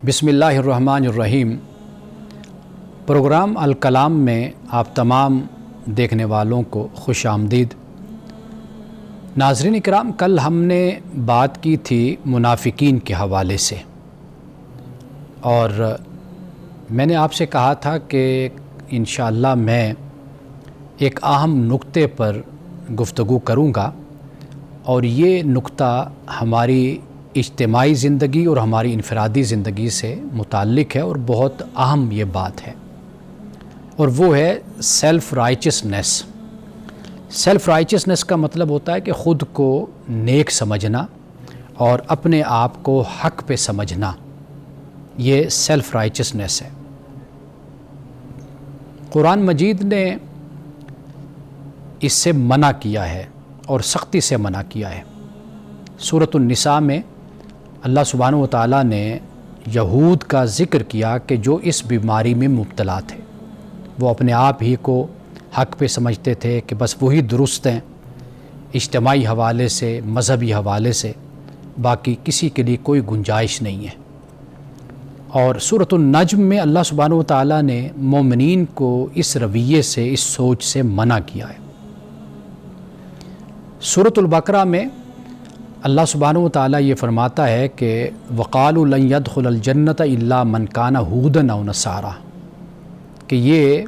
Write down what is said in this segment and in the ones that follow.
بسم اللہ الرحمن الرحیم۔ پروگرام الکلام میں آپ تمام دیکھنے والوں کو خوش آمدید۔ ناظرین اکرام، کل ہم نے بات کی تھی منافقین کے حوالے سے، اور میں نے آپ سے کہا تھا کہ انشاءاللہ میں ایک اہم نقطے پر گفتگو کروں گا، اور یہ نقطہ ہماری اجتماعی زندگی اور ہماری انفرادی زندگی سے متعلق ہے، اور بہت اہم یہ بات ہے، اور وہ ہے سیلف رائچسنس۔ سیلف رائچسنس کا مطلب ہوتا ہے کہ خود کو نیک سمجھنا اور اپنے آپ کو حق پہ سمجھنا، یہ سیلف رائچسنس ہے۔ قرآن مجید نے اس سے منع کیا ہے اور سختی سے منع کیا ہے۔ سورۃ النساء میں اللہ سبحانہ و تعالیٰ نے یہود کا ذکر کیا کہ جو اس بیماری میں مبتلا تھے، وہ اپنے آپ ہی کو حق پہ سمجھتے تھے کہ بس وہی درست ہیں، اجتماعی حوالے سے، مذہبی حوالے سے، باقی کسی کے لیے کوئی گنجائش نہیں ہے۔ اور سورۃ النجم میں اللہ سبحانہ و تعالیٰ نے مومنین کو اس رویے سے، اس سوچ سے منع کیا ہے۔ سورۃ البقرہ میں اللہ سبحانہ و تعالیٰ یہ فرماتا ہے کہ وَقَالُوا لَن يَدْخُلَ الْجَنَّةَ إِلَّا مَنْ كَانَ هُودًا أَوْ نَصَارَىٰ، کہ یہ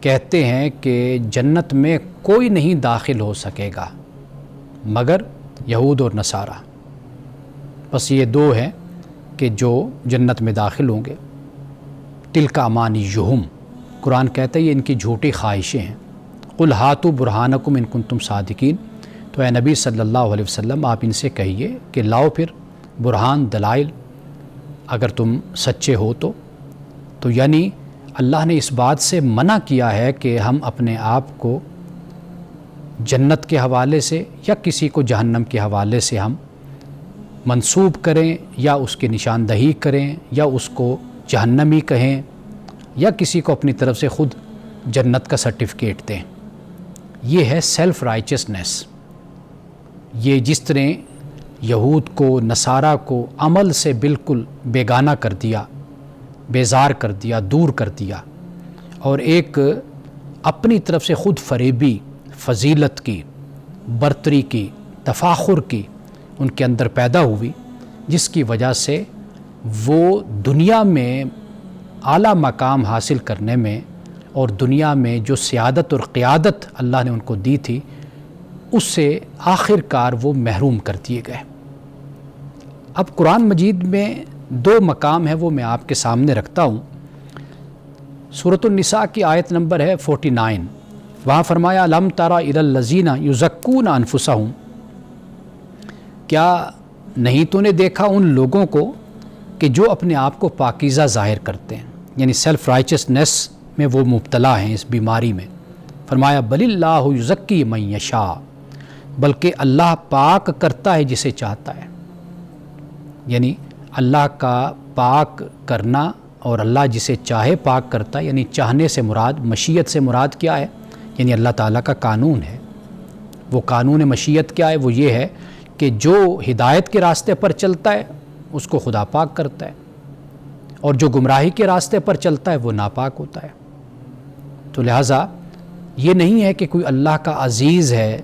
کہتے ہیں کہ جنت میں کوئی نہیں داخل ہو سکے گا مگر یہود اور نصارہ، بس یہ دو ہیں کہ جو جنت میں داخل ہوں گے۔ تِلْكَ أَمَانِيُّهُمْ، قرآن کہتا ہے یہ ان کی جھوٹی خواہشیں ہیں۔ قُلْ هَاتُوا بُرْهَانَكُمْ إِن كُنتُمْ صَادِقِينَ، تو اے نبی صلی اللہ علیہ وسلم آپ ان سے کہیے کہ لاؤ پھر برہان، دلائل، اگر تم سچے ہو تو یعنی اللہ نے اس بات سے منع کیا ہے کہ ہم اپنے آپ کو جنت کے حوالے سے یا کسی کو جہنم کے حوالے سے ہم منسوب کریں، یا اس کی نشاندہی کریں، یا اس کو جہنمی کہیں، یا کسی کو اپنی طرف سے خود جنت کا سرٹیفکیٹ دیں۔ یہ ہے سیلف رائچسنس۔ یہ جس طرح یہود کو، نصارہ کو عمل سے بالکل بیگانہ کر دیا، بیزار کر دیا، دور کر دیا، اور ایک اپنی طرف سے خود فریبی، فضیلت کی، برتری کی، تفاخر کی ان کے اندر پیدا ہوئی، جس کی وجہ سے وہ دنیا میں اعلیٰ مقام حاصل کرنے میں اور دنیا میں جو سیادت اور قیادت اللہ نے ان کو دی تھی، اس سے آخر کار وہ محروم کر دیے گئے۔ اب قرآن مجید میں دو مقام ہے، وہ میں آپ کے سامنے رکھتا ہوں۔ سورۃ النساء کی آیت نمبر ہے 49، وہاں فرمایا الم تر الی الذین یزکون انفسہم، کیا نہیں تو نے دیکھا ان لوگوں کو کہ جو اپنے آپ کو پاکیزہ ظاہر کرتے ہیں، یعنی سیلف رائچسنس میں وہ مبتلا ہیں، اس بیماری میں۔ فرمایا بل اللہ یزکی من یشاء، بلکہ اللہ پاک کرتا ہے جسے چاہتا ہے۔ یعنی اللہ کا پاک کرنا، اور اللہ جسے چاہے پاک کرتا ہے، یعنی چاہنے سے مراد، مشیت سے مراد کیا ہے؟ یعنی اللہ تعالیٰ کا قانون ہے۔ وہ قانون مشیت کیا ہے؟ وہ یہ ہے کہ جو ہدایت کے راستے پر چلتا ہے اس کو خدا پاک کرتا ہے، اور جو گمراہی کے راستے پر چلتا ہے وہ ناپاک ہوتا ہے۔ تو لہٰذا یہ نہیں ہے کہ کوئی اللہ کا عزیز ہے،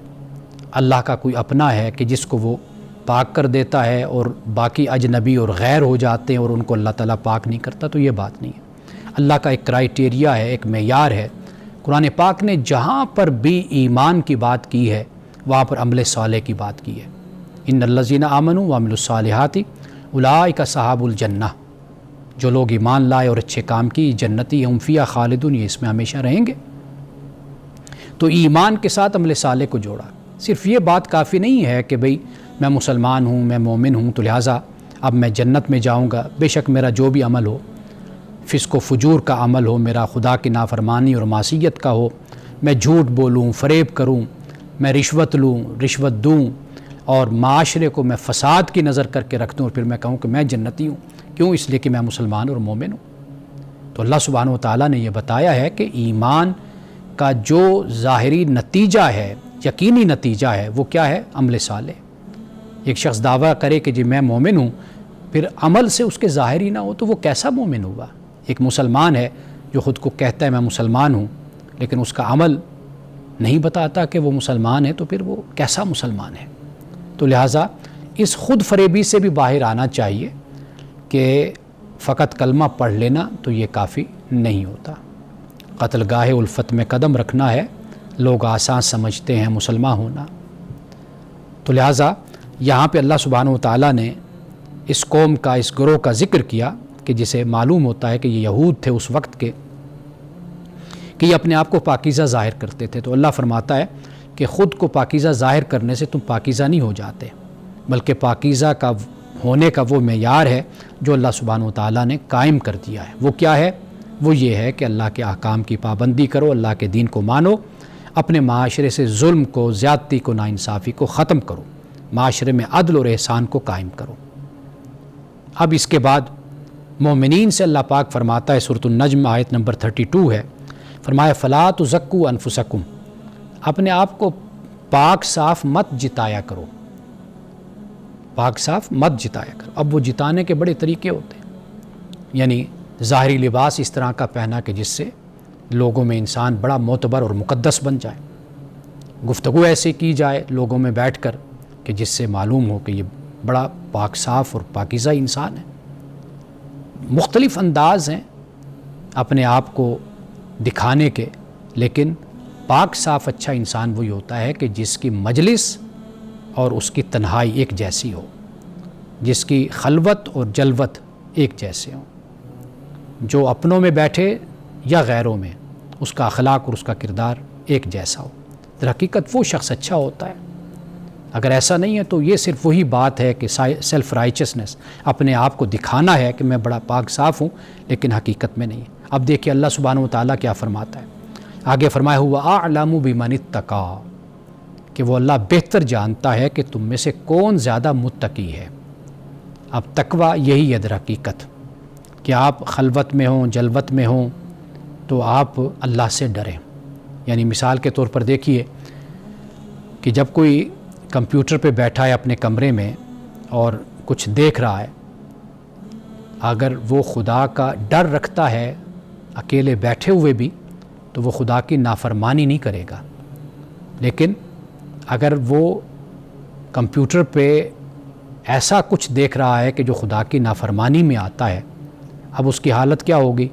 اللہ کا کوئی اپنا ہے کہ جس کو وہ پاک کر دیتا ہے اور باقی اجنبی اور غیر ہو جاتے ہیں اور ان کو اللہ تعالیٰ پاک نہیں کرتا، تو یہ بات نہیں ہے۔ اللہ کا ایک کرائیٹیریا ہے، ایک معیار ہے۔ قرآن پاک نے جہاں پر بھی ایمان کی بات کی ہے وہاں پر عمل صالح کی بات کی ہے۔ ان الذین آمنوا وعملوا الصالحات اولئک اصحاب الجنہ، جو لوگ ایمان لائے اور اچھے کام کی، جنتی ہم فیہا خالدون، یہ اس میں ہمیشہ رہیں گے۔ تو ایمان کے ساتھ عمل صالح کو جوڑا۔ صرف یہ بات کافی نہیں ہے کہ بھئی میں مسلمان ہوں، میں مومن ہوں، تو لہٰذا اب میں جنت میں جاؤں گا، بے شک میرا جو بھی عمل ہو، فسق و فجور کا عمل ہو، میرا خدا کی نافرمانی اور معصیت کا ہو، میں جھوٹ بولوں، فریب کروں، میں رشوت لوں، رشوت دوں، اور معاشرے کو میں فساد کی نظر کر کے رکھ دوں، اور پھر میں کہوں کہ میں جنتی ہوں۔ کیوں؟ اس لیے کہ میں مسلمان اور مومن ہوں۔ تو اللہ سبحانہ و تعالیٰ نے یہ بتایا ہے کہ ایمان کا جو ظاہری نتیجہ ہے، یقینی نتیجہ ہے، وہ کیا ہے؟ عمل صالح۔ ایک شخص دعویٰ کرے کہ جی میں مومن ہوں، پھر عمل سے اس کے ظاہر ہی نہ ہو تو وہ کیسا مومن ہوا؟ ایک مسلمان ہے جو خود کو کہتا ہے میں مسلمان ہوں، لیکن اس کا عمل نہیں بتاتا کہ وہ مسلمان ہے، تو پھر وہ کیسا مسلمان ہے؟ تو لہٰذا اس خود فریبی سے بھی باہر آنا چاہیے کہ فقط کلمہ پڑھ لینا تو یہ کافی نہیں ہوتا۔ قتل گاہ الفت میں قدم رکھنا ہے، لوگ آسان سمجھتے ہیں مسلمان ہونا۔ تو لہٰذا یہاں پہ اللہ سبحانہ و تعالیٰ نے اس قوم کا، اس گروہ کا ذکر کیا کہ جسے معلوم ہوتا ہے کہ یہ یہود تھے اس وقت کے، کہ یہ اپنے آپ کو پاکیزہ ظاہر کرتے تھے۔ تو اللہ فرماتا ہے کہ خود کو پاکیزہ ظاہر کرنے سے تم پاکیزہ نہیں ہو جاتے، بلکہ پاکیزہ کا ہونے کا وہ معیار ہے جو اللہ سبحانہ و تعالیٰ نے قائم کر دیا ہے۔ وہ کیا ہے؟ وہ یہ ہے کہ اللہ کے احکام کی پابندی کرو، اللہ کے دین کو مانو، اپنے معاشرے سے ظلم کو، زیادتی کو، ناانصافی کو ختم کرو، معاشرے میں عدل اور احسان کو قائم کرو۔ اب اس کے بعد مومنین سے اللہ پاک فرماتا ہے، سورۃ النجم آیت نمبر 32 ہے، فرمایا فَلَا تُزَكُّوا أَنفُسَكُمْ، اپنے آپ کو پاک صاف مت جتایا کرو، پاک صاف مت جتایا کرو۔ اب وہ جتانے کے بڑے طریقے ہوتے ہیں، یعنی ظاہری لباس اس طرح کا پہنا کہ جس سے لوگوں میں انسان بڑا معتبر اور مقدس بن جائے، گفتگو ایسے کی جائے لوگوں میں بیٹھ کر کہ جس سے معلوم ہو کہ یہ بڑا پاک صاف اور پاکیزہ انسان ہے۔ مختلف انداز ہیں اپنے آپ کو دکھانے کے، لیکن پاک صاف اچھا انسان وہی ہوتا ہے کہ جس کی مجلس اور اس کی تنہائی ایک جیسی ہو، جس کی خلوت اور جلوت ایک جیسے ہوں، جو اپنوں میں بیٹھے یا غیروں میں اس کا اخلاق اور اس کا کردار ایک جیسا ہو۔ در حقیقت وہ شخص اچھا ہوتا ہے۔ اگر ایسا نہیں ہے تو یہ صرف وہی بات ہے کہ سیلف رائچسنس، اپنے آپ کو دکھانا ہے کہ میں بڑا پاک صاف ہوں، لیکن حقیقت میں نہیں ہے۔ اب دیکھیے اللہ سبحانہ و تعالیٰ کیا فرماتا ہے، آگے فرمایا ہوا اعلم بمن اتقی، کہ وہ اللہ بہتر جانتا ہے کہ تم میں سے کون زیادہ متقی ہے۔ اب تقوی یہی ہے در حقیقت کہ آپ خلوت میں ہوں، جلوت میں ہوں تو آپ اللہ سے ڈریں۔ یعنی مثال کے طور پر دیکھیے کہ جب کوئی کمپیوٹر پہ بیٹھا ہے اپنے کمرے میں اور کچھ دیکھ رہا ہے، اگر وہ خدا کا ڈر رکھتا ہے اکیلے بیٹھے ہوئے بھی تو وہ خدا کی نافرمانی نہیں کرے گا، لیکن اگر وہ کمپیوٹر پہ ایسا کچھ دیکھ رہا ہے کہ جو خدا کی نافرمانی میں آتا ہے، اب اس کی حالت کیا ہوگی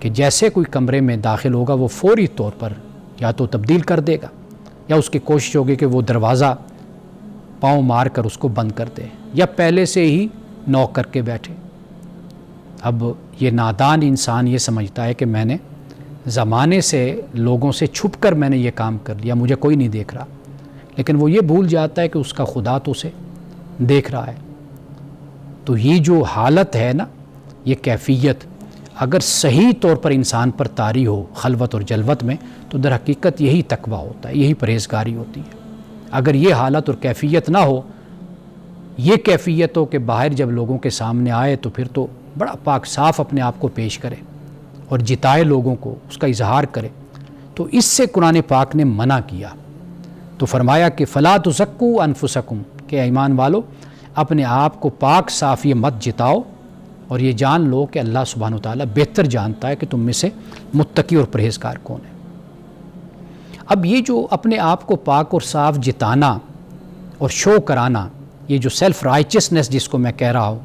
کہ جیسے کوئی کمرے میں داخل ہوگا وہ فوری طور پر یا تو تبدیل کر دے گا یا اس کی کوشش ہوگی کہ وہ دروازہ پاؤں مار کر اس کو بند کر دے یا پہلے سے ہی نوک کر کے بیٹھے۔ اب یہ نادان انسان یہ سمجھتا ہے کہ میں نے زمانے سے لوگوں سے چھپ کر میں نے یہ کام کر لیا، مجھے کوئی نہیں دیکھ رہا، لیکن وہ یہ بھول جاتا ہے کہ اس کا خدا تو اسے دیکھ رہا ہے۔ تو یہ جو حالت ہے نا، یہ کیفیت اگر صحیح طور پر انسان پر طاری ہو خلوت اور جلوت میں تو در حقیقت یہی تقویٰ ہوتا ہے، یہی پرہیزگاری ہوتی ہے۔ اگر یہ حالت اور کیفیت نہ ہو، یہ کیفیت ہو کہ باہر جب لوگوں کے سامنے آئے تو پھر تو بڑا پاک صاف اپنے آپ کو پیش کرے اور جتائے لوگوں کو، اس کا اظہار کرے، تو اس سے قرآن پاک نے منع کیا۔ تو فرمایا کہ فَلَا تُزَكُّوا أَنفُسَكُمْ، کہ ایمان والو اپنے آپ کو پاک صاف یہ مت جتاؤ اور یہ جان لو کہ اللہ سبحانہ وتعالیٰ بہتر جانتا ہے کہ تم میں سے متقی اور پرہیزگار کون ہے۔ اب یہ جو اپنے آپ کو پاک اور صاف جتانا اور شو کرانا، یہ جو سیلف رائچسنس جس کو میں کہہ رہا ہوں،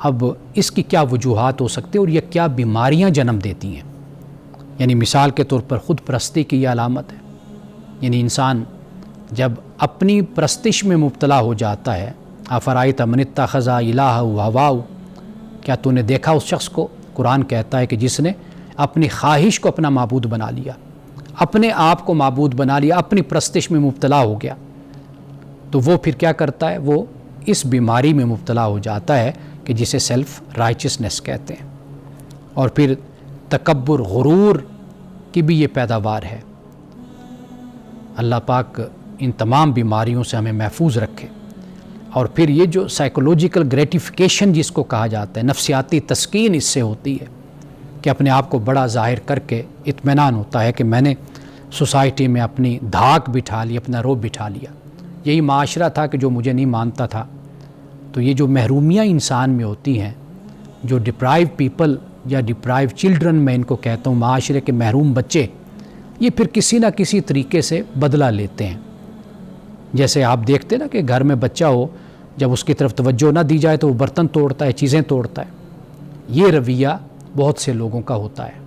اب اس کی کیا وجوہات ہو سکتی ہیں اور یہ کیا بیماریاں جنم دیتی ہیں؟ یعنی مثال کے طور پر خود پرستی کی یہ علامت ہے، یعنی انسان جب اپنی پرستش میں مبتلا ہو جاتا ہے، افرائیت من اتخذ الہہ ہواہ، کیا تو نے دیکھا اس شخص کو، قرآن کہتا ہے کہ جس نے اپنی خواہش کو اپنا معبود بنا لیا، اپنے آپ کو معبود بنا لیا، اپنی پرستش میں مبتلا ہو گیا، تو وہ پھر کیا کرتا ہے؟ وہ اس بیماری میں مبتلا ہو جاتا ہے کہ جسے سیلف رائچسنس کہتے ہیں، اور پھر تکبر، غرور کی بھی یہ پیداوار ہے۔ اللہ پاک ان تمام بیماریوں سے ہمیں محفوظ رکھے۔ اور پھر یہ جو سائیکولوجیکل گریٹیفیکیشن جس کو کہا جاتا ہے، نفسیاتی تسکین اس سے ہوتی ہے کہ اپنے آپ کو بڑا ظاہر کر کے اطمینان ہوتا ہے کہ میں نے سوسائٹی میں اپنی دھاک بٹھا لی، اپنا روب بٹھا لیا۔ یہی معاشرہ تھا کہ جو مجھے نہیں مانتا تھا، تو یہ جو محرومیاں انسان میں ہوتی ہیں، جو ڈپرائیو پیپل یا ڈپرائیو چلڈرن میں ان کو کہتا ہوں، معاشرے کے محروم بچے، یہ پھر کسی نہ کسی طریقے سے بدلہ لیتے ہیں۔ جیسے آپ دیکھتے نا کہ گھر میں بچہ ہو، جب اس کی طرف توجہ نہ دی جائے تو وہ برتن توڑتا ہے، چیزیں توڑتا ہے۔ یہ رویہ بہت سے لوگوں کا ہوتا ہے۔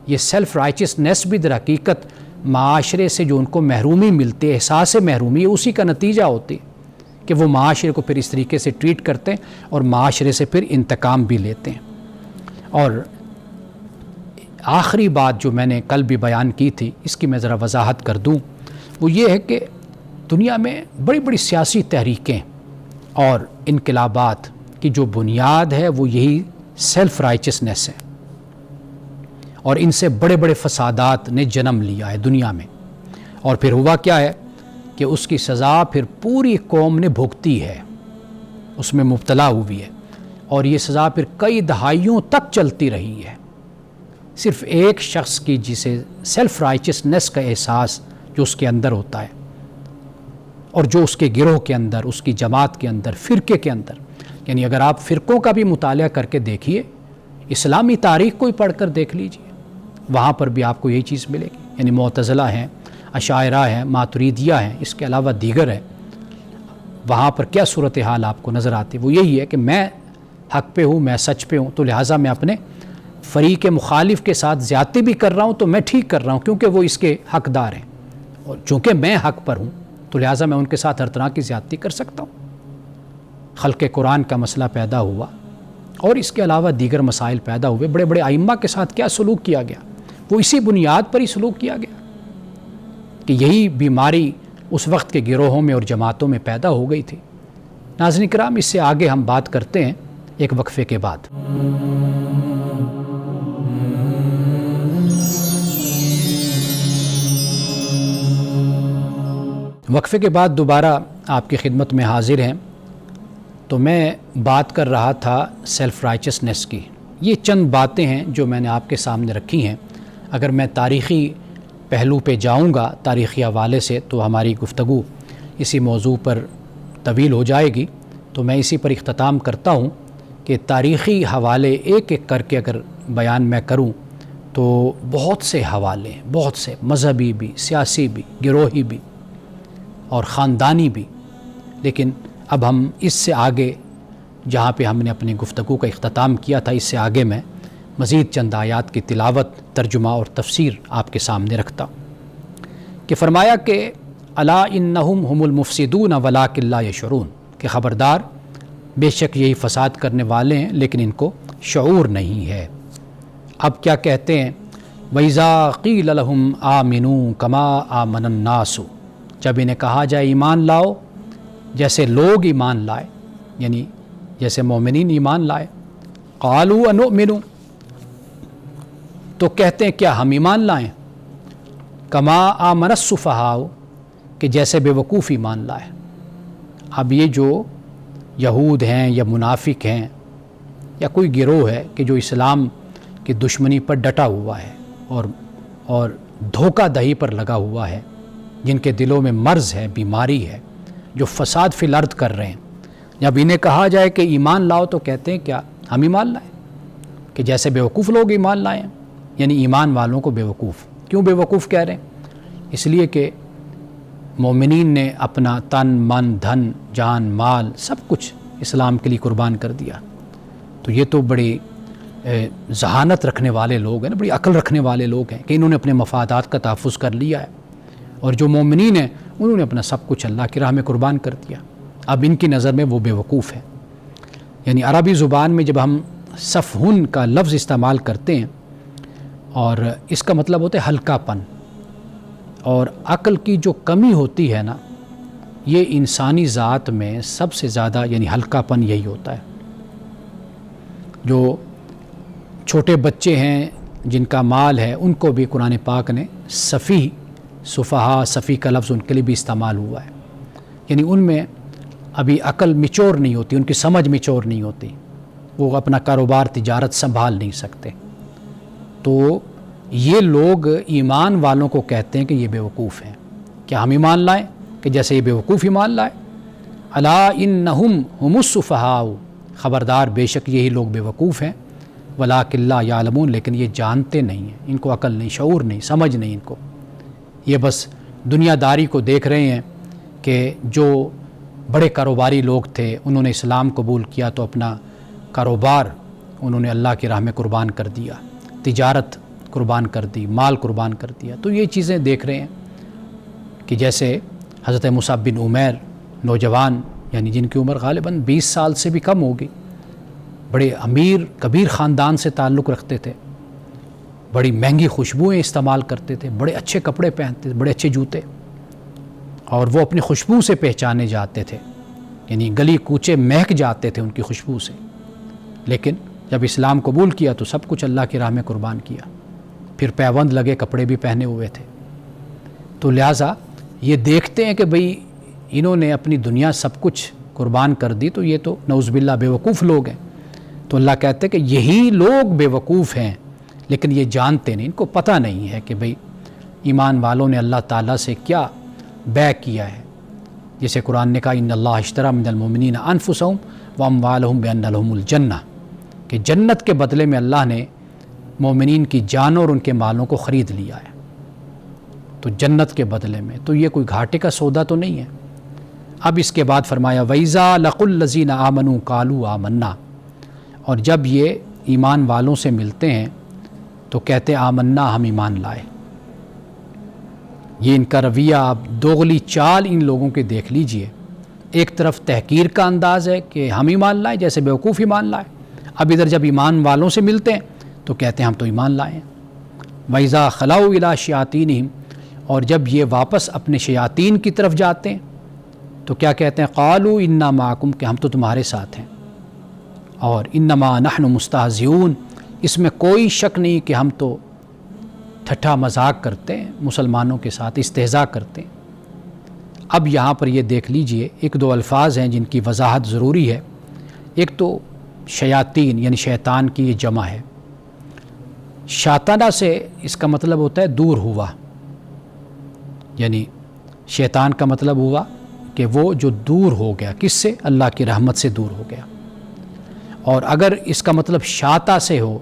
یہ سیلف رائچسنیس بھی در حقیقت معاشرے سے جو ان کو محرومی ملتی ہے، احساس محرومی، اسی کا نتیجہ ہوتی ہے کہ وہ معاشرے کو پھر اس طریقے سے ٹریٹ کرتے ہیں اور معاشرے سے پھر انتقام بھی لیتے ہیں۔ اور آخری بات جو میں نے کل بھی بیان کی تھی، اس کی میں ذرا وضاحت کر دوں، وہ یہ ہے کہ دنیا میں بڑی بڑی سیاسی تحریکیں اور انقلابات کی جو بنیاد ہے وہ یہی سیلف رائچسنیس ہے، اور ان سے بڑے بڑے فسادات نے جنم لیا ہے دنیا میں۔ اور پھر ہوا کیا ہے کہ اس کی سزا پھر پوری قوم نے بھگتی ہے، اس میں مبتلا ہوئی ہے، اور یہ سزا پھر کئی دہائیوں تک چلتی رہی ہے، صرف ایک شخص کی جسے سیلف رائچسنیس کا احساس جو اس کے اندر ہوتا ہے، اور جو اس کے گروہ کے اندر، اس کی جماعت کے اندر، فرقے کے اندر، یعنی اگر آپ فرقوں کا بھی مطالعہ کر کے دیکھیے، اسلامی تاریخ کو ہی پڑھ کر دیکھ لیجئے، وہاں پر بھی آپ کو یہی چیز ملے گی۔ یعنی معتزلہ ہیں، اشاعرہ ہیں، ماتریدیہ ہیں، اس کے علاوہ دیگر ہیں، وہاں پر کیا صورتحال آپ کو نظر آتی ہے؟ وہ یہی ہے کہ میں حق پہ ہوں، میں سچ پہ ہوں، تو لہٰذا میں اپنے فریق مخالف کے ساتھ زیادتی بھی کر رہا ہوں تو میں ٹھیک کر رہا ہوں، کیونکہ وہ اس کے حقدار ہیں، اور چونکہ میں حق پر ہوں تو لہٰذا میں ان کے ساتھ ہر طرح کی زیادتی کر سکتا ہوں۔ خلق قرآن کا مسئلہ پیدا ہوا، اور اس کے علاوہ دیگر مسائل پیدا ہوئے۔ بڑے بڑے ائمہ کے ساتھ کیا سلوک کیا گیا؟ وہ اسی بنیاد پر ہی سلوک کیا گیا کہ یہی بیماری اس وقت کے گروہوں میں اور جماعتوں میں پیدا ہو گئی تھی۔ ناظرین کرام، اس سے آگے ہم بات کرتے ہیں ایک وقفے کے بعد۔ وقفے کے بعد دوبارہ آپ کی خدمت میں حاضر ہیں۔ تو میں بات کر رہا تھا سیلف رائچسنیس کی۔ یہ چند باتیں ہیں جو میں نے آپ کے سامنے رکھی ہیں۔ اگر میں تاریخی پہلو پہ جاؤں گا، تاریخی حوالے سے، تو ہماری گفتگو اسی موضوع پر طویل ہو جائے گی، تو میں اسی پر اختتام کرتا ہوں کہ تاریخی حوالے ایک ایک کر کے اگر بیان میں کروں تو بہت سے حوالے، بہت سے مذہبی بھی، سیاسی بھی، گروہی بھی اور خاندانی بھی، لیکن اب ہم اس سے آگے جہاں پہ ہم نے اپنی گفتگو کا اختتام کیا تھا، اس سے آگے میں مزید چند آیات کی تلاوت، ترجمہ اور تفسیر آپ کے سامنے رکھتا ہوں کہ فرمایا کہ الا انہم هم المفسدون ولکن لا یشعرون، کہ خبردار، بے شک یہی فساد کرنے والے ہیں لیکن ان کو شعور نہیں ہے۔ اب کیا کہتے ہیں؟ وَإِذَا قِيلَ لَهُمْ آمِنُوا كَمَا آمَنَ النَّاسُ، جب انہیں کہا جائے ایمان لاؤ جیسے لوگ ایمان لائے، یعنی جیسے مومنین ایمان لائے، قَالُوا أَنُؤْمِنُ، تو کہتے ہیں کیا ہم ایمان لائیں، کما آمن السفہاء، کہ جیسے بے وقوف ایمان لائے۔ اب یہ جو یہود ہیں یا منافق ہیں یا کوئی گروہ ہے کہ جو اسلام کی دشمنی پر ڈٹا ہوا ہے اور دھوکہ دہی پر لگا ہوا ہے، جن کے دلوں میں مرض ہے، بیماری ہے، جو فساد فی الارض کر رہے ہیں، جب انہیں کہا جائے کہ ایمان لاؤ تو کہتے ہیں کیا ہم ایمان لائیں، کہ جیسے بے وقوف لوگ ایمان لائیں، یعنی ایمان والوں کو بے وقوف۔ کیوں بے وقوف کہہ رہے ہیں؟ اس لیے کہ مومنین نے اپنا تن، من، دھن، جان، مال سب کچھ اسلام کے لیے قربان کر دیا، تو یہ تو بڑی ذہانت رکھنے والے لوگ ہیں، بڑی عقل رکھنے والے لوگ ہیں کہ انہوں نے اپنے مفادات کا تحفظ کر لیا ہے، اور جو مومنین ہیں انہوں نے اپنا سب کچھ اللہ کی راہ میں قربان کر دیا۔ اب ان کی نظر میں وہ بے وقوف ہے۔ یعنی عربی زبان میں جب ہم سفہن کا لفظ استعمال کرتے ہیں، اور اس کا مطلب ہوتا ہے ہلکا پن، اور عقل کی جو کمی ہوتی ہے نا، یہ انسانی ذات میں سب سے زیادہ یعنی ہلکا پن یہی ہوتا ہے۔ جو چھوٹے بچے ہیں جن کا مال ہے، ان کو بھی قرآن پاک نے سفیہ، سفہاء، سفیہ کا لفظ ان کے لیے بھی استعمال ہوا ہے، یعنی ان میں ابھی عقل میچور نہیں ہوتی، ان کی سمجھ میچور نہیں ہوتی، وہ اپنا کاروبار، تجارت سنبھال نہیں سکتے۔ تو یہ لوگ ایمان والوں کو کہتے ہیں کہ یہ بے وقوف ہیں، کیا ہم ایمان لائیں کہ جیسے یہ بے وقوف ایمان لائے؟ الا انہم ہم السفہاء، خبردار بے شک یہی لوگ بے وقوف ہیں، ولکن لا یعلمون، لیکن یہ جانتے نہیں ہیں، ان کو عقل نہیں، شعور نہیں، سمجھ نہیں ان کو، یہ بس دنیا داری کو دیکھ رہے ہیں کہ جو بڑے کاروباری لوگ تھے انہوں نے اسلام قبول کیا تو اپنا کاروبار انہوں نے اللہ کی راہ میں قربان کر دیا، تجارت قربان کر دی، مال قربان کر دیا، تو یہ چیزیں دیکھ رہے ہیں کہ جیسے حضرت مصعب بن عمیر نوجوان، یعنی جن کی عمر غالباً 20 سال سے بھی کم ہوگی، بڑے امیر کبیر خاندان سے تعلق رکھتے تھے، بڑی مہنگی خوشبوئیں استعمال کرتے تھے، بڑے اچھے کپڑے پہنتے تھے، بڑے اچھے جوتے، اور وہ اپنی خوشبو سے پہچانے جاتے تھے، یعنی گلی کوچے مہک جاتے تھے ان کی خوشبو سے، لیکن جب اسلام قبول کیا تو سب کچھ اللہ کی راہ میں قربان کیا، پھر پیوند لگے کپڑے بھی پہنے ہوئے تھے، تو لہٰذا یہ دیکھتے ہیں کہ بھئی انہوں نے اپنی دنیا سب کچھ قربان کر دی، تو یہ تو نعوذ باللہ بے وقوف لوگ ہیں، تو اللہ کہتے ہیں کہ یہی لوگ بے وقوف ہیں، لیکن یہ جانتے نہیں، ان کو پتہ نہیں ہے کہ بھئی ایمان والوں نے اللہ تعالیٰ سے کیا بیع کیا ہے، جیسے قرآن نے کہا ان اللہ اشتری من المؤمنین انفسہم واموالہم بان لہم الجنہ، کہ جنت کے بدلے میں اللہ نے مومنین کی جانوں اور ان کے مالوں کو خرید لیا ہے، تو جنت کے بدلے میں، تو یہ کوئی گھاٹے کا سودا تو نہیں ہے۔ اب اس کے بعد فرمایا وَإِذَا لَقُوا الَّذِينَ آمَنُوا قَالُوا آمَنَّا، اور جب یہ ایمان والوں سے ملتے ہیں تو کہتے ہیں آمنا، ہم ایمان لائے۔ یہ ان کا رویہ، آپ دوغلی چال ان لوگوں کے دیکھ لیجئے، ایک طرف تحقیر کا انداز ہے کہ ہم ایمان لائے، جیسے بیوقوف ایمان لائے، اب ادھر جب ایمان والوں سے ملتے ہیں تو کہتے ہیں ہم تو ایمان لائے ہیں۔ وَإِذَا خَلَوْا إِلَىٰ شَيَاطِینِهِمْ، اور جب یہ واپس اپنے شیاطین کی طرف جاتے ہیں تو کیا کہتے ہیں قَالُوا إِنَّا مَعَكُمْ، کہ ہم تو تمہارے ساتھ ہیں، اور إِنَّمَا نَحْنُ مُسْتَهْزِئُونَ، اس میں کوئی شک نہیں کہ ہم تو ٹھٹھا مذاق کرتے ہیں، مسلمانوں کے ساتھ استہزاء کرتے ہیں۔ اب یہاں پر یہ دیکھ لیجئے ایک دو الفاظ ہیں جن کی وضاحت ضروری ہے۔ ایک تو شیاطین یعنی شیطان کی یہ جمع ہے، شاطنہ سے اس کا مطلب ہوتا ہے دور ہوا، یعنی شیطان کا مطلب ہوا کہ وہ جو دور ہو گیا، کس سے؟ اللہ کی رحمت سے دور ہو گیا۔ اور اگر اس کا مطلب شاطہ سے ہو،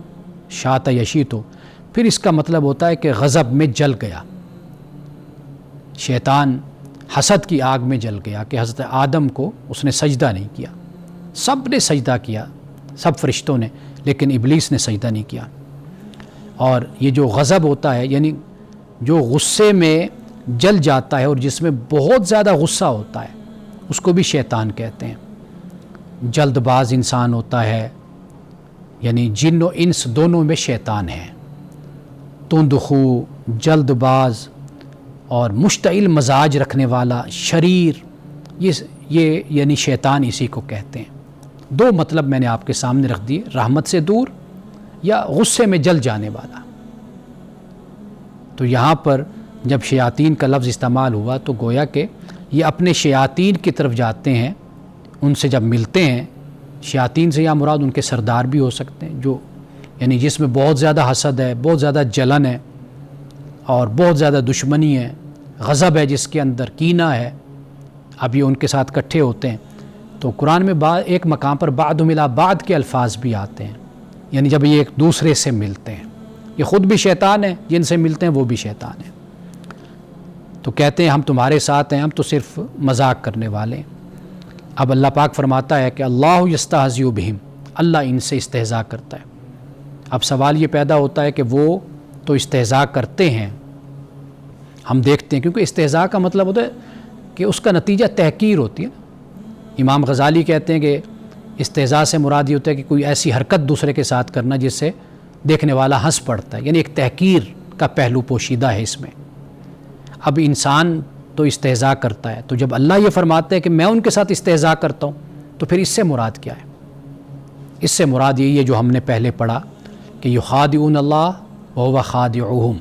شاطہ یشیط ہو، پھر اس کا مطلب ہوتا ہے کہ غضب میں جل گیا، شیطان حسد کی آگ میں جل گیا کہ حضرت آدم کو اس نے سجدہ نہیں کیا، سب نے سجدہ کیا، سب فرشتوں نے، لیکن ابلیس نے سجدہ نہیں کیا۔ اور یہ جو غضب ہوتا ہے یعنی جو غصے میں جل جاتا ہے اور جس میں بہت زیادہ غصہ ہوتا ہے، اس کو بھی شیطان کہتے ہیں۔ جلد باز انسان ہوتا ہے، یعنی جن و انس دونوں میں شیطان ہے، تندخو، جلد باز اور مشتعل مزاج رکھنے والا، شریر، یہ یعنی شیطان اسی کو کہتے ہیں۔ دو مطلب میں نے آپ کے سامنے رکھ دیے، رحمت سے دور یا غصے میں جل جانے والا۔ تو یہاں پر جب شیاطین کا لفظ استعمال ہوا تو گویا کہ یہ اپنے شیاطین کی طرف جاتے ہیں، ان سے جب ملتے ہیں، شیاطین سے یا مراد ان کے سردار بھی ہو سکتے ہیں، جو یعنی جس میں بہت زیادہ حسد ہے، بہت زیادہ جلن ہے اور بہت زیادہ دشمنی ہے، غضب ہے جس کے اندر، کینہ ہے، اب یہ ان کے ساتھ اکٹھے ہوتے ہیں تو قرآن میں ایک مقام پر بعضهم الی بعض کے الفاظ بھی آتے ہیں، یعنی جب یہ ایک دوسرے سے ملتے ہیں، یہ خود بھی شیطان ہے، جن سے ملتے ہیں وہ بھی شیطان ہے، تو کہتے ہیں ہم تمہارے ساتھ ہیں، ہم تو صرف مذاق کرنے والے ہیں۔ اب اللہ پاک فرماتا ہے کہ اللہ یستہزئ بہم، اللہ ان سے استہزاء کرتا ہے۔ اب سوال یہ پیدا ہوتا ہے کہ وہ تو استہزاء کرتے ہیں، ہم دیکھتے ہیں، کیونکہ استہزاء کا مطلب ہوتا ہے کہ اس کا نتیجہ تحقیر ہوتی ہے۔ امام غزالی کہتے ہیں کہ استہزاء سے مراد یہ ہوتا ہے کہ کوئی ایسی حرکت دوسرے کے ساتھ کرنا جس سے دیکھنے والا ہنس پڑتا ہے، یعنی ایک تحقیر کا پہلو پوشیدہ ہے اس میں۔ اب انسان تو استہزاء کرتا ہے، تو جب اللہ یہ فرماتے ہیں کہ میں ان کے ساتھ استہزاء کرتا ہوں تو پھر اس سے مراد کیا ہے؟ اس سے مراد یہی ہے جو ہم نے پہلے پڑھا کہ یخادعون اللہ وہو خادعہم،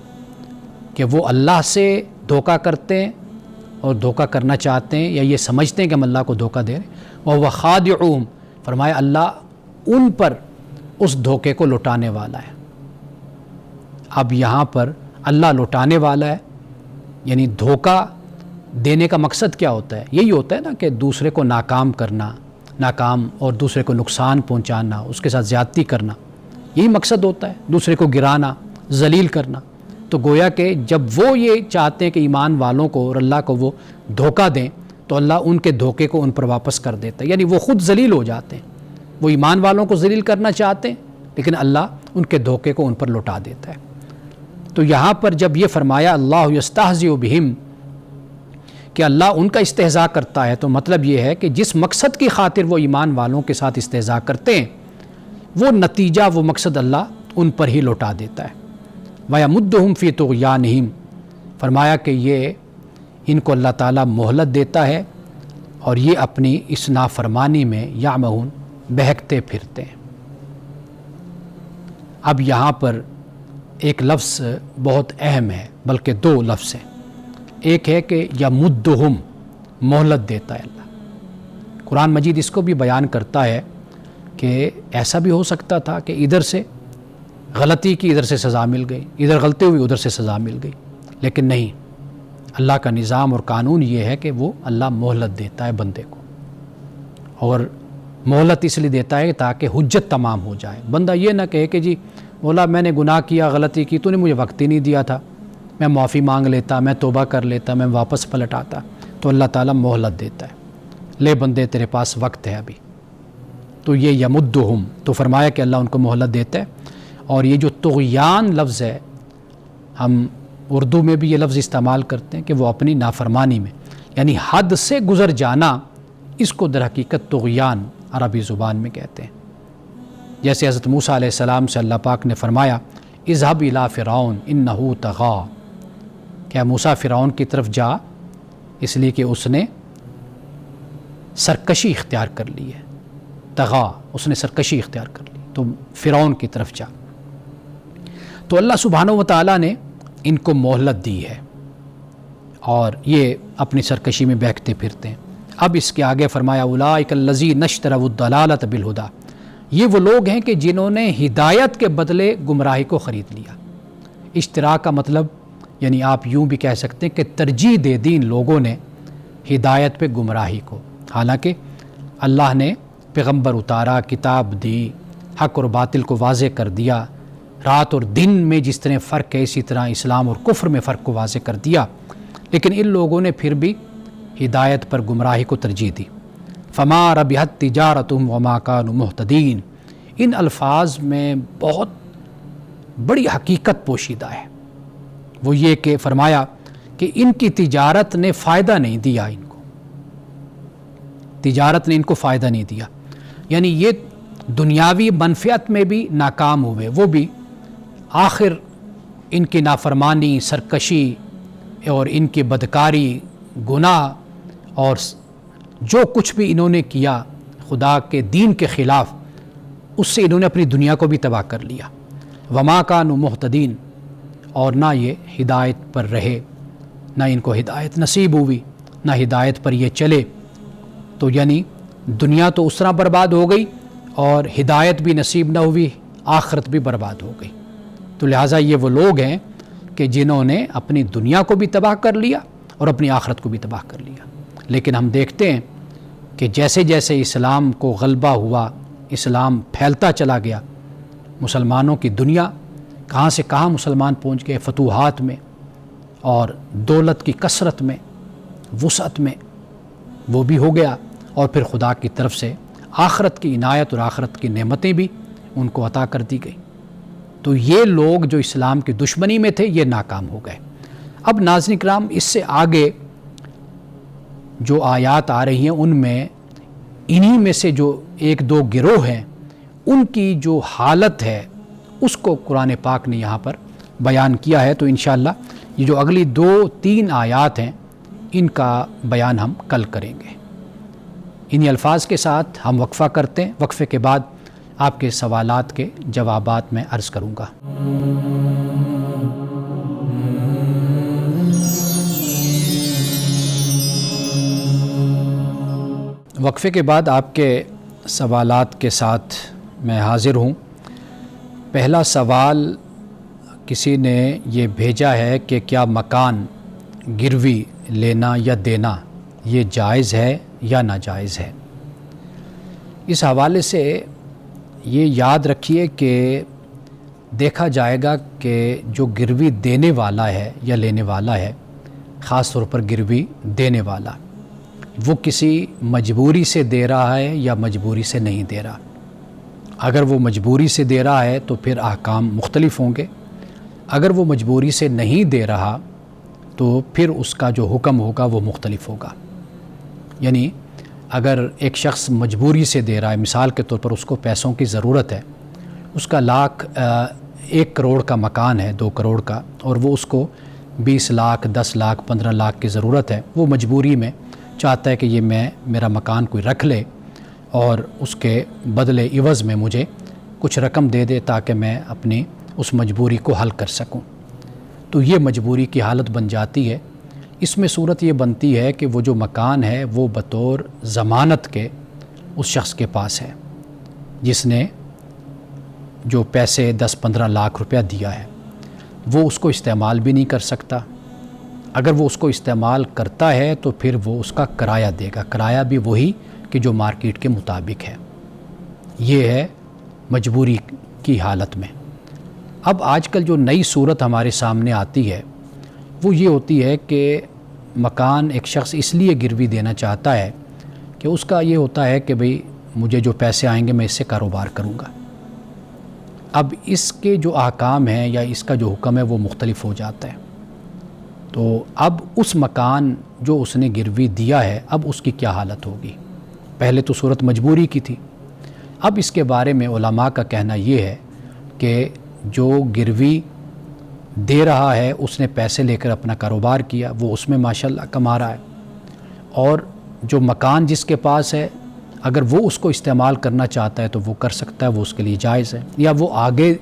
کہ وہ اللہ سے دھوکہ کرتے ہیں اور دھوکہ کرنا چاہتے ہیں یا یہ سمجھتے ہیں کہ ہم اللہ کو دھوکہ دے رہے ہیں، وہو خادعہم، فرمایا اللہ ان پر اس دھوکے کو لوٹانے والا ہے۔ اب یہاں پر اللہ لوٹانے والا ہے، یعنی دھوکہ دینے کا مقصد کیا ہوتا ہے؟ یہی ہوتا ہے نا کہ دوسرے کو ناکام کرنا، ناکام اور دوسرے کو نقصان پہنچانا، اس کے ساتھ زیادتی کرنا، یہی مقصد ہوتا ہے، دوسرے کو گرانا، ذلیل کرنا۔ تو گویا کہ جب وہ یہ چاہتے ہیں کہ ایمان والوں کو اور اللہ کو وہ دھوکہ دیں تو اللہ ان کے دھوکے کو ان پر واپس کر دیتا ہے، یعنی وہ خود ذلیل ہو جاتے ہیں۔ وہ ایمان والوں کو ذلیل کرنا چاہتے ہیں لیکن اللہ ان کے دھوکے کو ان پر لوٹا دیتا ہے۔ تو یہاں پر جب یہ فرمایا اللہ یستہزئ بہم کہ اللہ ان کا استہزاء کرتا ہے، تو مطلب یہ ہے کہ جس مقصد کی خاطر وہ ایمان والوں کے ساتھ استہزاء کرتے ہیں وہ نتیجہ، وہ مقصد اللہ ان پر ہی لوٹا دیتا ہے۔ وَيَمُدُّهُمْ فِي طُغْيَانِهِمْ، فرمایا کہ یہ ان کو اللہ تعالیٰ مہلت دیتا ہے اور یہ اپنی اس نافرمانی میں یعمہون بہکتے پھرتے ہیں۔ اب یہاں پر ایک لفظ بہت اہم ہے، بلکہ دو لفظ ہیں۔ ایک ہے کہ یمدہم، مہلت دیتا ہے اللہ۔ قرآن مجید اس کو بھی بیان کرتا ہے کہ ایسا بھی ہو سکتا تھا کہ ادھر سے غلطی کی ادھر سے سزا مل گئی، ادھر غلطی ہوئی ادھر سے سزا مل گئی، لیکن نہیں، اللہ کا نظام اور قانون یہ ہے کہ وہ اللہ مہلت دیتا ہے بندے کو، اور مہلت اس لیے دیتا ہے تاکہ حجت تمام ہو جائے۔ بندہ یہ نہ کہے کہ جی مولا میں نے گناہ کیا، غلطی کی، تو نے مجھے وقت ہی نہیں دیا تھا، میں معافی مانگ لیتا، میں توبہ کر لیتا، میں واپس پلٹ آتا۔ تو اللہ تعالیٰ مہلت دیتا ہے، لے بندے تیرے پاس وقت ہے ابھی۔ تو یہ یمدہم، تو فرمایا کہ اللہ ان کو مہلت دیتا ہے۔ اور یہ جو طغیان لفظ ہے، ہم اردو میں بھی یہ لفظ استعمال کرتے ہیں کہ وہ اپنی نافرمانی میں، یعنی حد سے گزر جانا، اس کو در حقیقت طغیان عربی زبان میں کہتے ہیں۔ جیسے حضرت موسیٰ علیہ السلام سے اللہ پاک نے فرمایا اذهب الى فرعون انه طغى، کہ موسیٰ فرعون کی طرف جا، اس لیے کہ اس نے سرکشی اختیار کر لی ہے، طغا، اس نے سرکشی اختیار کر لی، تو فرعون کی طرف جا۔ تو اللہ سبحانہ و تعالیٰ نے ان کو مہلت دی ہے اور یہ اپنی سرکشی میں بہکتے پھرتے ہیں۔ اب اس کے آگے فرمایا اولئک الذین اشتروا الضلالۃ بالہدیٰ، یہ وہ لوگ ہیں کہ جنہوں نے ہدایت کے بدلے گمراہی کو خرید لیا۔ اشتراء کا مطلب یعنی آپ یوں بھی کہہ سکتے ہیں کہ ترجیح دے دی ان لوگوں نے ہدایت پہ گمراہی کو، حالانکہ اللہ نے پیغمبر اتارا، کتاب دی، حق اور باطل کو واضح کر دیا، رات اور دن میں جس طرح فرق ہے اسی طرح اسلام اور کفر میں فرق کو واضح کر دیا، لیکن ان لوگوں نے پھر بھی ہدایت پر گمراہی کو ترجیح دی۔ فما ربحت تجارتہم وما کانوا مہتدین، ان الفاظ میں بہت بڑی حقیقت پوشیدہ ہے، وہ یہ کہ فرمایا کہ ان کی تجارت نے فائدہ نہیں دیا، ان کو تجارت نے ان کو فائدہ نہیں دیا، یعنی یہ دنیاوی منفعت میں بھی ناکام ہوئے، وہ بھی آخر ان کی نافرمانی، سرکشی اور ان کی بدکاری، گناہ اور جو کچھ بھی انہوں نے کیا خدا کے دین کے خلاف، اس سے انہوں نے اپنی دنیا کو بھی تباہ کر لیا۔ وما کانوا مہتدین، اور نہ یہ ہدایت پر رہے، نہ ان کو ہدایت نصیب ہوئی، نہ ہدایت پر یہ چلے، تو یعنی دنیا تو اس طرح برباد ہو گئی اور ہدایت بھی نصیب نہ ہوئی، آخرت بھی برباد ہو گئی۔ تو لہٰذا یہ وہ لوگ ہیں کہ جنہوں نے اپنی دنیا کو بھی تباہ کر لیا اور اپنی آخرت کو بھی تباہ کر لیا۔ لیکن ہم دیکھتے ہیں کہ جیسے جیسے اسلام کو غلبہ ہوا، اسلام پھیلتا چلا گیا، مسلمانوں کی دنیا کہاں سے کہاں مسلمان پہنچ گئے، فتوحات میں اور دولت کی کثرت میں، وسعت میں، وہ بھی ہو گیا، اور پھر خدا کی طرف سے آخرت کی عنایت اور آخرت کی نعمتیں بھی ان کو عطا کر دی گئی۔ تو یہ لوگ جو اسلام کی دشمنی میں تھے یہ ناکام ہو گئے۔ اب ناظرین کرام، اس سے آگے جو آیات آ رہی ہیں ان میں انہی میں سے جو ایک دو گروہ ہیں ان کی جو حالت ہے اس کو قرآن پاک نے یہاں پر بیان کیا ہے۔ تو انشاءاللہ یہ جو اگلی 2-3 آیات ہیں ان کا بیان ہم کل کریں گے۔ انہی الفاظ کے ساتھ ہم وقفہ کرتے ہیں، وقفے کے بعد آپ کے سوالات کے جوابات میں عرض کروں گا۔ وقفے کے بعد آپ کے سوالات کے ساتھ میں حاضر ہوں۔ پہلا سوال کسی نے یہ بھیجا ہے کہ کیا مکان گروی لینا یا دینا یہ جائز ہے یا ناجائز ہے؟ اس حوالے سے یہ یاد رکھیے کہ دیکھا جائے گا کہ جو گروی دینے والا ہے یا لینے والا ہے، خاص طور پر گروی دینے والا، وہ کسی مجبوری سے دے رہا ہے یا مجبوری سے نہیں دے رہا۔ اگر وہ مجبوری سے دے رہا ہے تو پھر احکام مختلف ہوں گے، اگر وہ مجبوری سے نہیں دے رہا تو پھر اس کا جو حکم ہوگا وہ مختلف ہوگا۔ یعنی اگر ایک شخص مجبوری سے دے رہا ہے، مثال کے طور پر اس کو پیسوں کی ضرورت ہے، اس کا 1 کروڑ کا مکان ہے، 2 کروڑ کا، اور وہ اس کو 20 لاکھ 10 لاکھ 15 لاکھ کی ضرورت ہے، وہ مجبوری میں چاہتا ہے کہ یہ میرا مکان کوئی رکھ لے اور اس کے بدلے عوض میں مجھے کچھ رقم دے دے تاکہ میں اپنی اس مجبوری کو حل کر سکوں، تو یہ مجبوری کی حالت بن جاتی ہے۔ اس میں صورت یہ بنتی ہے کہ وہ جو مکان ہے وہ بطور ضمانت کے اس شخص کے پاس ہے جس نے جو پیسے 10-15 لاکھ روپیہ دیا ہے، وہ اس کو استعمال بھی نہیں کر سکتا۔ اگر وہ اس کو استعمال کرتا ہے تو پھر وہ اس کا کرایہ دے گا، کرایہ بھی وہی کہ جو مارکیٹ کے مطابق ہے۔ یہ ہے مجبوری کی حالت میں۔ اب آج کل جو نئی صورت ہمارے سامنے آتی ہے وہ یہ ہوتی ہے کہ مکان ایک شخص اس لیے گروی دینا چاہتا ہے کہ اس کا یہ ہوتا ہے کہ بھئی مجھے جو پیسے آئیں گے میں اس سے کاروبار کروں گا۔ اب اس کے جو احکام ہیں یا اس کا جو حکم ہے وہ مختلف ہو جاتا ہے۔ تو اب اس مکان جو اس نے گروی دیا ہے، اب اس کی کیا حالت ہوگی؟ پہلے تو صورت مجبوری کی تھی، اب اس کے بارے میں علماء کا کہنا یہ ہے کہ جو گروی دے رہا ہے اس نے پیسے لے کر اپنا کاروبار کیا، وہ اس میں ماشاءاللہ کما رہا ہے، اور جو مکان جس کے پاس ہے اگر وہ اس کو استعمال کرنا چاہتا ہے تو وہ کر سکتا ہے، وہ اس کے لیے جائز ہے، یا وہ آگے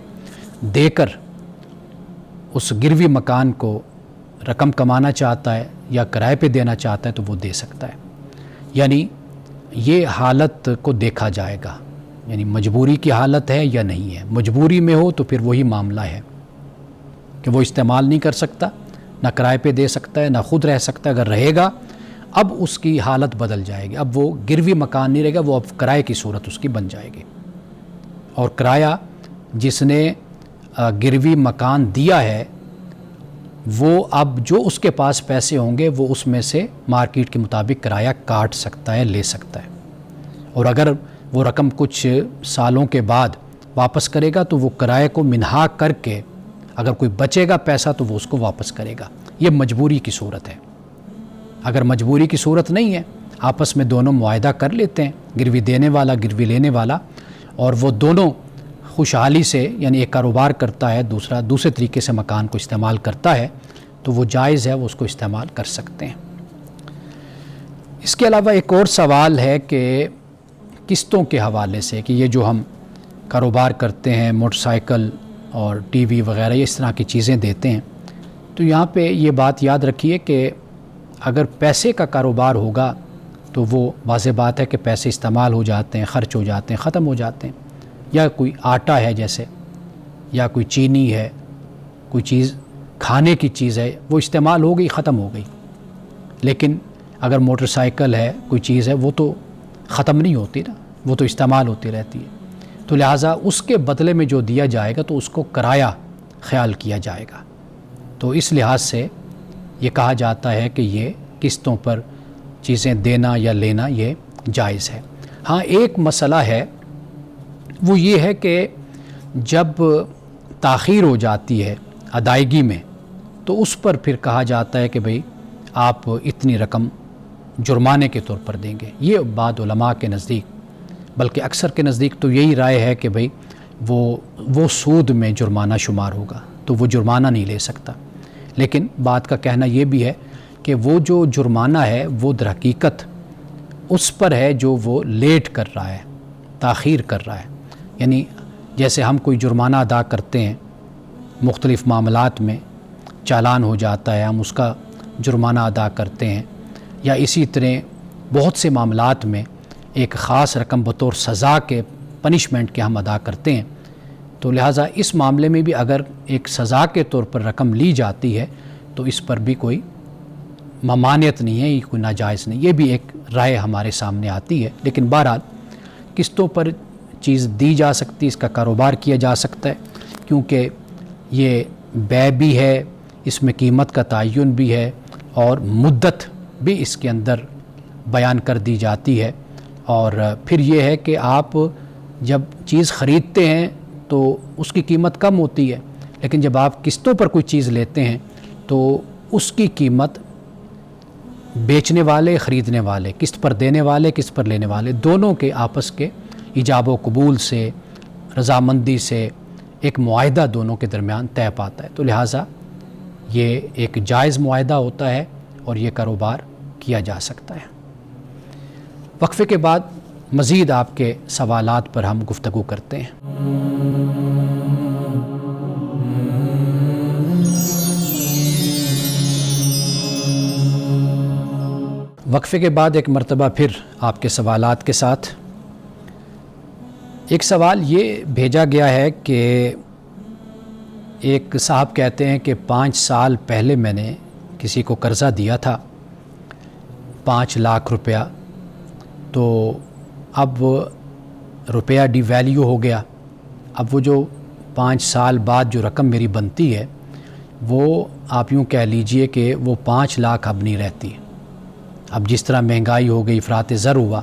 دے کر اس گروی مکان کو رقم کمانا چاہتا ہے یا کرائے پہ دینا چاہتا ہے تو وہ دے سکتا ہے۔ یعنی یہ حالت کو دیکھا جائے گا، یعنی مجبوری کی حالت ہے یا نہیں ہے۔ مجبوری میں ہو تو پھر وہی معاملہ ہے کہ وہ استعمال نہیں کر سکتا، نہ کرائے پہ دے سکتا ہے، نہ خود رہ سکتا ہے۔ اگر رہے گا اب اس کی حالت بدل جائے گی، اب وہ گروی مکان نہیں رہے گا، وہ اب کرائے کی صورت اس کی بن جائے گی، اور کرایہ جس نے گروی مکان دیا ہے وہ اب جو اس کے پاس پیسے ہوں گے وہ اس میں سے مارکیٹ کے مطابق کرایہ کاٹ سکتا ہے، لے سکتا ہے، اور اگر وہ رقم کچھ سالوں کے بعد واپس کرے گا تو وہ کرائے کو منہا کر کے اگر کوئی بچے گا پیسہ تو وہ اس کو واپس کرے گا۔ یہ مجبوری کی صورت ہے۔ اگر مجبوری کی صورت نہیں ہے، آپس میں دونوں معاہدہ کر لیتے ہیں، گروی دینے والا گروی لینے والا، اور وہ دونوں خوشحالی سے، یعنی ایک کاروبار کرتا ہے، دوسرے طریقے سے مکان کو استعمال کرتا ہے، تو وہ جائز ہے، وہ اس کو استعمال کر سکتے ہیں۔ اس کے علاوہ ایک اور سوال ہے کہ قسطوں کے حوالے سے، کہ یہ جو ہم کاروبار کرتے ہیں، موٹر سائیکل اور ٹی وی وغیرہ اس طرح کی چیزیں دیتے ہیں، تو یہاں پہ یہ بات یاد رکھیے کہ اگر پیسے کا کاروبار ہوگا تو وہ واضح بات ہے کہ پیسے استعمال ہو جاتے ہیں، خرچ ہو جاتے ہیں، ختم ہو جاتے ہیں، یا کوئی آٹا ہے جیسے، یا کوئی چینی ہے، کوئی چیز کھانے کی چیز ہے، وہ استعمال ہو گئی، ختم ہو گئی۔ لیکن اگر موٹر سائیکل ہے، کوئی چیز ہے، وہ تو ختم نہیں ہوتی نا، وہ تو استعمال ہوتی رہتی ہے، تو لہٰذا اس کے بدلے میں جو دیا جائے گا تو اس کو کرایہ خیال کیا جائے گا۔ تو اس لحاظ سے یہ کہا جاتا ہے کہ یہ قسطوں پر چیزیں دینا یا لینا یہ جائز ہے۔ ہاں ایک مسئلہ ہے، وہ یہ ہے کہ جب تاخیر ہو جاتی ہے ادائیگی میں تو اس پر پھر کہا جاتا ہے کہ بھئی آپ اتنی رقم جرمانے کے طور پر دیں گے۔ یہ بعض علماء کے نزدیک، بلکہ اکثر کے نزدیک تو یہی رائے ہے کہ بھئی وہ سود میں جرمانہ شمار ہوگا، تو وہ جرمانہ نہیں لے سکتا۔ لیکن بات کا کہنا یہ بھی ہے کہ وہ جو جرمانہ ہے وہ در حقیقت اس پر ہے جو وہ لیٹ کر رہا ہے، تاخیر کر رہا ہے۔ یعنی جیسے ہم کوئی جرمانہ ادا کرتے ہیں مختلف معاملات میں، چالان ہو جاتا ہے، ہم اس کا جرمانہ ادا کرتے ہیں، یا اسی طرح بہت سے معاملات میں ایک خاص رقم بطور سزا کے، پنشمنٹ کے ہم ادا کرتے ہیں، تو لہٰذا اس معاملے میں بھی اگر ایک سزا کے طور پر رقم لی جاتی ہے تو اس پر بھی کوئی ممانعت نہیں ہے، یہ کوئی ناجائز نہیں، یہ بھی ایک رائے ہمارے سامنے آتی ہے۔ لیکن بہرحال قسطوں پر چیز دی جا سکتی، اس کا کاروبار کیا جا سکتا ہے، کیونکہ یہ بیع بھی ہے، اس میں قیمت کا تعین بھی ہے، اور مدت بھی اس کے اندر بیان کر دی جاتی ہے۔ اور پھر یہ ہے کہ آپ جب چیز خریدتے ہیں تو اس کی قیمت کم ہوتی ہے، لیکن جب آپ قسطوں پر کوئی چیز لیتے ہیں تو اس کی قیمت بیچنے والے، خریدنے والے، قسط پر دینے والے، قسط پر لینے والے، دونوں کے آپس کے ایجاب و قبول سے، رضامندی سے ایک معاہدہ دونوں کے درمیان طے پاتا ہے۔ تو لہٰذا یہ ایک جائز معاہدہ ہوتا ہے اور یہ کاروبار کیا جا سکتا ہے۔ وقفے کے بعد مزید آپ کے سوالات پر ہم گفتگو کرتے ہیں۔ وقفے کے بعد ایک مرتبہ پھر آپ کے سوالات کے ساتھ ایک سوال یہ بھیجا گیا ہے کہ ایک صاحب کہتے ہیں کہ 5 سال پہلے میں نے کسی کو قرضہ دیا تھا 5 لاکھ روپیہ، تو اب روپیہ ڈی ویلیو ہو گیا، اب وہ جو 5 سال بعد جو رقم میری بنتی ہے وہ آپ یوں کہہ لیجئے کہ وہ 5 لاکھ اب نہیں رہتی۔ اب جس طرح مہنگائی ہو گئی، افراط زر ہوا،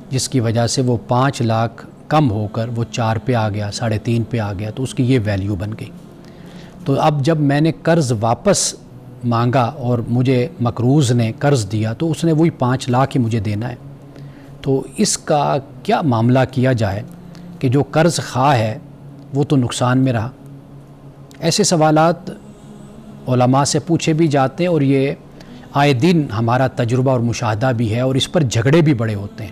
جس کی وجہ سے وہ 5 لاکھ کم ہو کر وہ 4 پہ آ گیا، 3.5 پہ آ گیا، تو اس کی یہ ویلیو بن گئی۔ تو اب جب میں نے قرض واپس مانگا اور مجھے مقروض نے قرض دیا تو اس نے وہی 5 لاکھ ہی مجھے دینا ہے، تو اس کا کیا معاملہ کیا جائے کہ جو قرض خواہ ہے وہ تو نقصان میں رہا؟ ایسے سوالات علماء سے پوچھے بھی جاتے ہیں، اور یہ آئے دن ہمارا تجربہ اور مشاہدہ بھی ہے، اور اس پر جھگڑے بھی بڑے ہوتے ہیں۔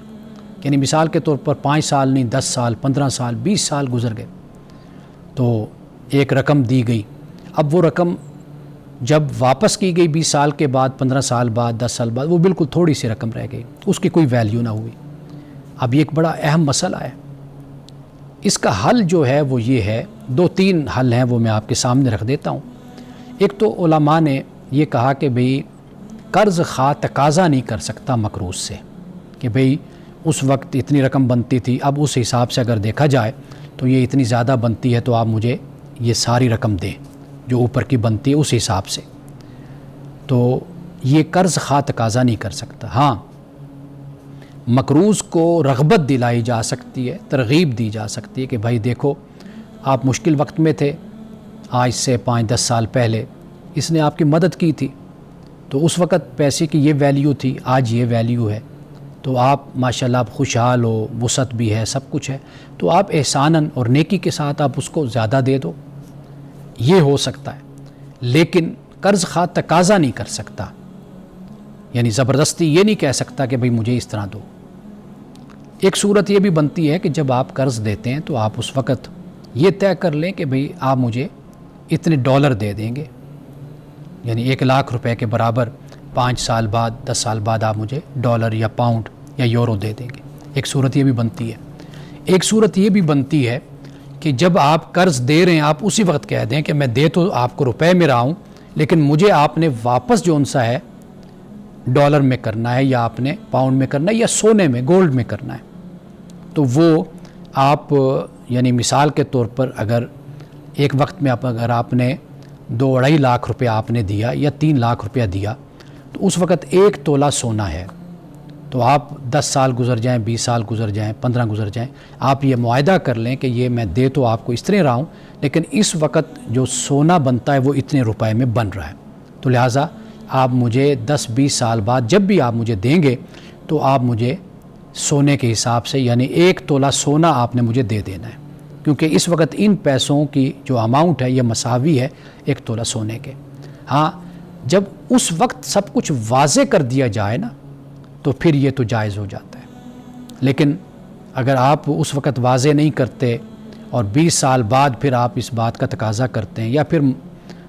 یعنی مثال کے طور پر 5 سال نہیں، 10 سال، 15 سال، 20 سال گزر گئے، تو ایک رقم دی گئی، اب وہ رقم جب واپس کی گئی 20 سال کے بعد، 15 سال بعد، 10 سال بعد، وہ بالکل تھوڑی سی رقم رہ گئی، اس کی کوئی ویلیو نہ ہوئی۔ اب یہ ایک بڑا اہم مسئلہ ہے۔ اس کا حل جو ہے وہ یہ ہے، 2-3 حل ہیں، وہ میں آپ کے سامنے رکھ دیتا ہوں۔ ایک تو علماء نے یہ کہا کہ بھئی قرض خواہ تقاضا نہیں کر سکتا مقروض سے کہ بھئی اس وقت اتنی رقم بنتی تھی، اب اس حساب سے اگر دیکھا جائے تو یہ اتنی زیادہ بنتی ہے، تو آپ مجھے یہ ساری رقم دیں جو اوپر کی بنتی ہے اس حساب سے۔ تو یہ قرض خواہ تقاضا نہیں کر سکتا۔ ہاں، مقروض کو رغبت دلائی جا سکتی ہے، ترغیب دی جا سکتی ہے کہ بھائی دیکھو آپ مشکل وقت میں تھے، آج سے 5-10 سال پہلے اس نے آپ کی مدد کی تھی، تو اس وقت پیسے کی یہ ویلیو تھی، آج یہ ویلیو ہے، تو آپ ماشاءاللہ آپ خوشحال ہو، وسعت بھی ہے، سب کچھ ہے، تو آپ احساناً اور نیکی کے ساتھ آپ اس کو زیادہ دے دو، یہ ہو سکتا ہے۔ لیکن قرض خواہ تقاضا نہیں کر سکتا، یعنی زبردستی یہ نہیں کہہ سکتا کہ بھئی مجھے اس طرح دو۔ ایک صورت یہ بھی بنتی ہے کہ جب آپ قرض دیتے ہیں تو آپ اس وقت یہ طے کر لیں کہ بھئی آپ مجھے اتنے ڈالر دے دیں گے، یعنی 1 لاکھ روپے کے برابر 5 سال بعد، 10 سال بعد آپ مجھے ڈالر یا پاؤنڈ یا یورو دے دیں گے۔ ایک صورت یہ بھی بنتی ہے۔ ایک صورت یہ بھی بنتی ہے کہ جب آپ قرض دے رہے ہیں آپ اسی وقت کہہ دیں کہ میں دے تو آپ کو روپے میں رہا ہوں، لیکن مجھے آپ نے واپس جو انسا ہے ڈالر میں کرنا ہے، یا آپ نے پاؤنڈ میں کرنا ہے، یا سونے میں، گولڈ میں کرنا ہے۔ تو وہ آپ یعنی مثال کے طور پر اگر ایک وقت میں اگر آپ نے 2-2.5 لاکھ روپیہ آپ نے دیا یا 3 لاکھ روپیہ دیا، تو اس وقت 1 تولہ سونا ہے، تو آپ 10 سال گزر جائیں، 20 سال گزر جائیں، 15 گزر جائیں، آپ یہ معاہدہ کر لیں کہ یہ میں دے تو آپ کو اس طرح رہا ہوں، لیکن اس وقت جو سونا بنتا ہے وہ اتنے روپے میں بن رہا ہے، تو لہٰذا آپ مجھے 10-20 سال بعد جب بھی آپ مجھے دیں گے تو آپ مجھے سونے کے حساب سے، یعنی 1 تولہ سونا آپ نے مجھے دے دینا ہے، کیونکہ اس وقت ان پیسوں کی جو اماؤنٹ ہے یہ مساوی ہے 1 تولہ سونے کے۔ ہاں، جب اس وقت سب کچھ واضح کر دیا جائے نا تو پھر یہ تو جائز ہو جاتا ہے، لیکن اگر آپ اس وقت واضح نہیں کرتے اور 20 سال بعد پھر آپ اس بات کا تقاضا کرتے ہیں، یا پھر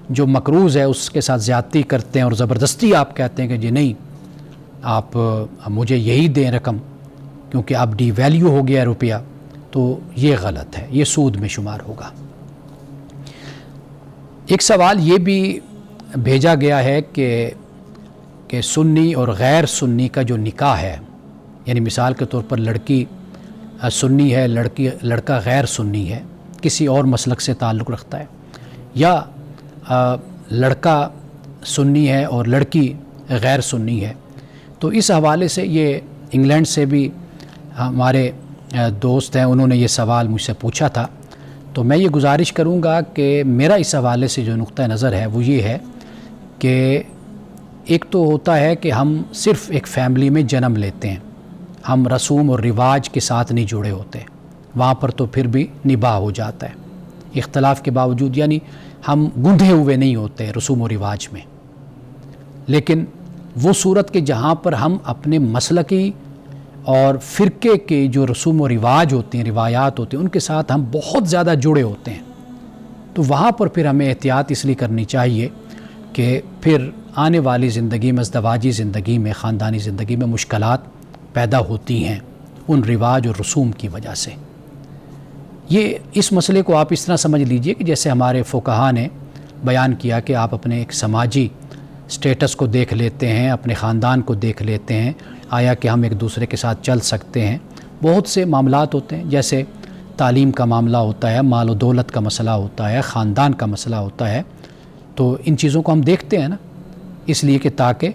جو مقروض ہے اس کے ساتھ زیادتی کرتے ہیں اور زبردستی آپ کہتے ہیں کہ جی نہیں آپ مجھے یہی دیں رقم کیونکہ اب ڈی ویلیو ہو گیا روپیہ، تو یہ غلط ہے، یہ سود میں شمار ہوگا۔ ایک سوال یہ بھی بھیجا گیا ہے کہ کہ سنی اور غیر سنی کا جو نکاح ہے، یعنی مثال کے طور پر لڑکی سنی ہے، لڑکا غیر سنی ہے، کسی اور مسلک سے تعلق رکھتا ہے، یا لڑکا سنی ہے اور لڑکی غیر سنی ہے، تو اس حوالے سے یہ انگلینڈ سے بھی ہمارے دوست ہیں، انہوں نے یہ سوال مجھ سے پوچھا تھا، تو میں یہ گزارش کروں گا کہ میرا اس حوالے سے جو نقطہ نظر ہے وہ یہ ہے کہ ایک تو ہوتا ہے کہ ہم صرف ایک فیملی میں جنم لیتے ہیں، ہم رسوم اور رواج کے ساتھ نہیں جڑے ہوتے، وہاں پر تو پھر بھی نباہ ہو جاتا ہے اختلاف کے باوجود، یعنی ہم گندھے ہوئے نہیں ہوتے رسوم و رواج میں، لیکن وہ صورت کہ جہاں پر ہم اپنے مسلکی اور فرقے کے جو رسوم و رواج ہوتے ہیں، روایات ہوتے ہیں، ان کے ساتھ ہم بہت زیادہ جڑے ہوتے ہیں، تو وہاں پر پھر ہمیں احتیاط اس لیے کرنی چاہیے کہ پھر آنے والی زندگی میں، ازدواجی زندگی میں، خاندانی زندگی میں مشکلات پیدا ہوتی ہیں ان رواج اور رسوم کی وجہ سے۔ یہ اس مسئلے کو آپ اس طرح سمجھ لیجئے کہ جیسے ہمارے فقہا نے بیان کیا کہ آپ اپنے ایک سماجی سٹیٹس کو دیکھ لیتے ہیں، اپنے خاندان کو دیکھ لیتے ہیں، آیا کہ ہم ایک دوسرے کے ساتھ چل سکتے ہیں۔ بہت سے معاملات ہوتے ہیں، جیسے تعلیم کا معاملہ ہوتا ہے، مال و دولت کا مسئلہ ہوتا ہے، خاندان کا مسئلہ ہوتا ہے، تو ان چیزوں کو ہم دیکھتے ہیں نا، اس لیے کہ تاکہ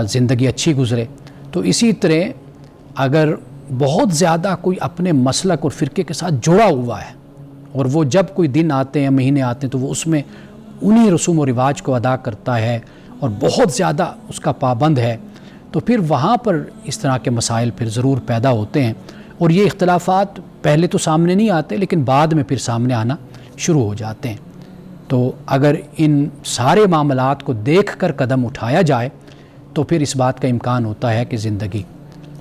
زندگی اچھی گزرے۔ تو اسی طرح اگر بہت زیادہ کوئی اپنے مسلک اور فرقے کے ساتھ جڑا ہوا ہے اور وہ جب کوئی دن آتے ہیں، مہینے آتے ہیں، تو وہ اس میں انہی رسوم و رواج کو ادا کرتا ہے اور بہت زیادہ اس کا پابند ہے، تو پھر وہاں پر اس طرح کے مسائل پھر ضرور پیدا ہوتے ہیں، اور یہ اختلافات پہلے تو سامنے نہیں آتے لیکن بعد میں پھر سامنے آنا شروع ہو جاتے ہیں۔ تو اگر ان سارے معاملات کو دیکھ کر قدم اٹھایا جائے تو پھر اس بات کا امکان ہوتا ہے کہ زندگی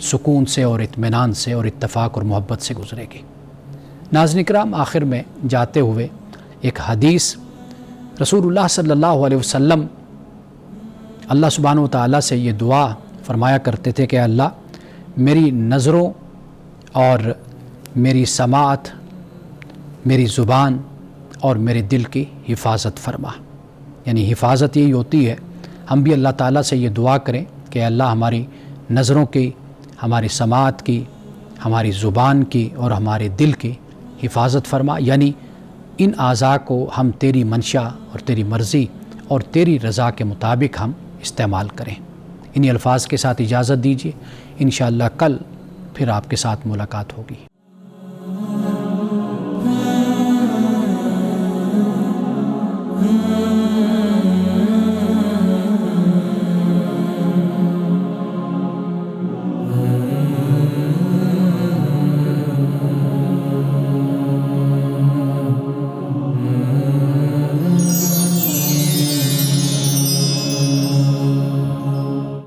سکون سے اور اطمینان سے اور اتفاق اور محبت سے گزرے گی۔ ناظرین کرام، آخر میں جاتے ہوئے ایک حدیث، رسول اللہ صلی اللہ علیہ وسلم اللہ سبحانہ و تعالیٰ سے یہ دعا فرمایا کرتے تھے کہ اللہ میری نظروں اور میری سماعت، میری زبان اور میرے دل کی حفاظت فرما، یعنی حفاظت یہی ہوتی ہے، ہم بھی اللہ تعالیٰ سے یہ دعا کریں کہ اللہ ہماری نظروں کی، ہماری سماعت کی، ہماری زبان کی اور ہمارے دل کی حفاظت فرما، یعنی ان اعضاء کو ہم تیری منشا اور تیری مرضی اور تیری رضا کے مطابق ہم استعمال کریں۔ انہی الفاظ کے ساتھ اجازت دیجیے، انشاءاللہ کل پھر آپ کے ساتھ ملاقات ہوگی۔